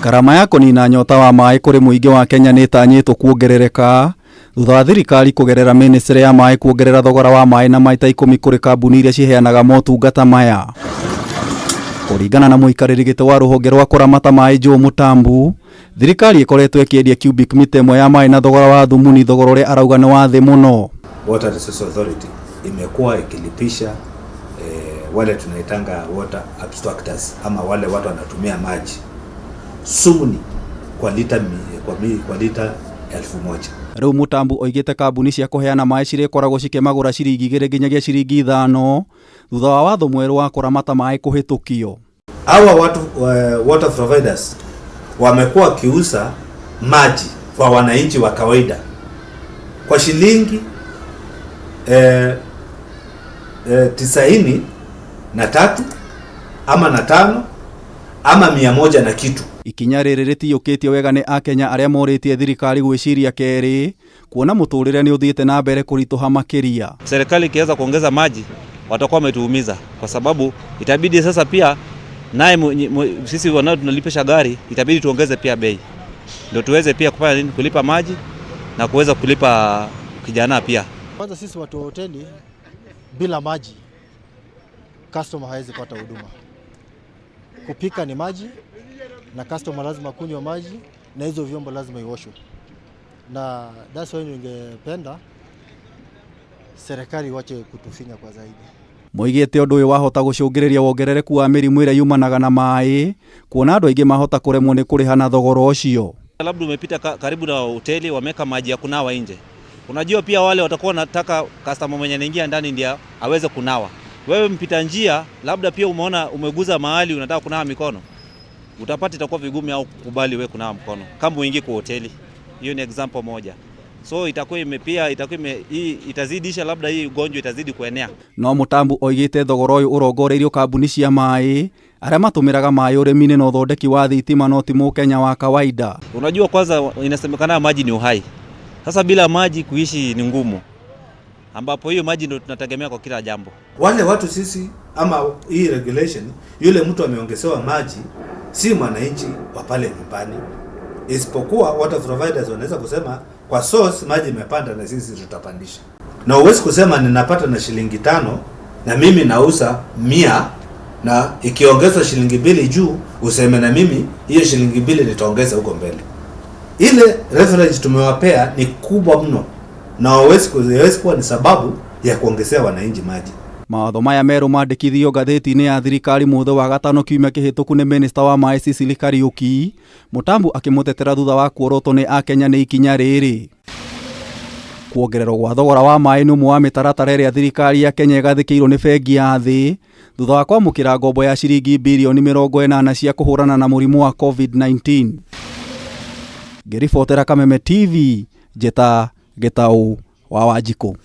Garama ya kunina nyota wa maai kuri muingi wa Kenya nimatanyitwo kuongerereka thutha wa thirikari kugerera ministry ya maai kuongerera thogora wa maai na maita ikumi kuri kambuni iria iheanaga motungata maya. Kuringana na muikariri gite wa ruhonge rwa kuramata maai Joe Mutambu, thirikari ikoretwo ikiendia cubic mita imwe ya maai na thogora wa thumini, thogora uria arauga ni wa thi muno. Water Resources Authority imekuwa ikilipisha wale tunaitanga water abstractors ama wale watu wanatumia maji sumuni kwa lita 1000. Riu Mutambu oigite kambuni cia kuheana maai cirikoragwo cikimagura ciringi 2 nginyagia ciringi 5 thutha wa watho mweru wa kuramata maai kuhitukio. Hawa watu water providers wamekuwa kiusa maji kwa wananchi wa kawaida kwa shilingi 93 ama na 5 ama 100 na kitu. Ikinya riri ritiyukitie wega ni Akenya aria moritie thirikari gwiciria keri kuona muturire ni uthiite na mbere kurituha makiria. Serikali ikiweza kuongeza maji watakuwa wametuumiza, kwa sababu itabidi sasa pia naye sisi wanao tunalipisha gari itabidi tuongeze pia bei ndio tuweze pia kufanya nini, kulipa maji na kuweza kulipa kijana pia. Kwanza sisi watu wa hoteli bila maji customer hawezi pata huduma. Kupika ni maji na customer lazima kunywa maji na hizo vyombo lazima ioshwe. Na that's why ningependa serikali wache kutufinya kwa zaidi. Moigite undu uyu wahota gucungiriria wongerereku wa mirimu iria yumanaga na maai, kuona andu aingi mahota kuremwo ni kuriha na thogora ucio. Labda umepita karibu na hoteli wameka maji ya kunawa nje. Unajua pia wale watakuwa wanataka customer mwenye anaingia ndani ndio aweze kunawa. Wewe mpita njia labda pia umeona umeguza mahali unataka kunawa mikono, utapata itakuwa vigumu au kubali wewe kunawa mkono kama uingie kwa hoteli. Hiyo ni example moja. So itakuwa hii itazidisha, labda hii ugonjwa itazidi kuenea. No Mutambu oigite thogora uyu urongoreirio kambuni cia maai aria matumiraga maai urimi-ini na uthondeki wa thitima no ti Mukenya wa kawaida. Unajua kwanza inasemekana maji ni uhai. Sasa bila maji kuishi ni ngumu, ambapo hiyo maji ndio tunategemea kwa kila jambo. Wale watu sisi ama hii regulation, yule mtu ameongezewa maji si mwananchi wa pale nyumbani, isipokuwa water providers wanaweza kusema kwa source maji imepanda na sisi tutapandisha. Na uwezi kusema ninapata na shilingi 5 na mimi nauza 100 na ikiongezwa shilingi 2 juu useme na mimi hiyo shilingi 2 nitaongeza huko mbele. Ile reference tumewapea ni kubwa mno na hawezi kuwa ni sababu ya kuongezea wananchi maji. Mawatho maya meru mandikithio ngatheti-ini ya thirikari muthe wa gatano kiumia kihituku ni minister wa maai Cecily Kariuki, Mutambu akimutetera thutha wa kuorotwo ni Akenya ni ikinya riri. Kuongererwo gwa thogora wa maai ni umwe wa mitaratara iria thirikari ya Kenya igathikirwo ni bengi ya thi thutha wa kwamukira ngombo ya ciringi bilioni 80 cia kuhurana na murimu wa COVID-19. Ngiribotera Kameme TV, Jeta Getau wa Wanjikũ.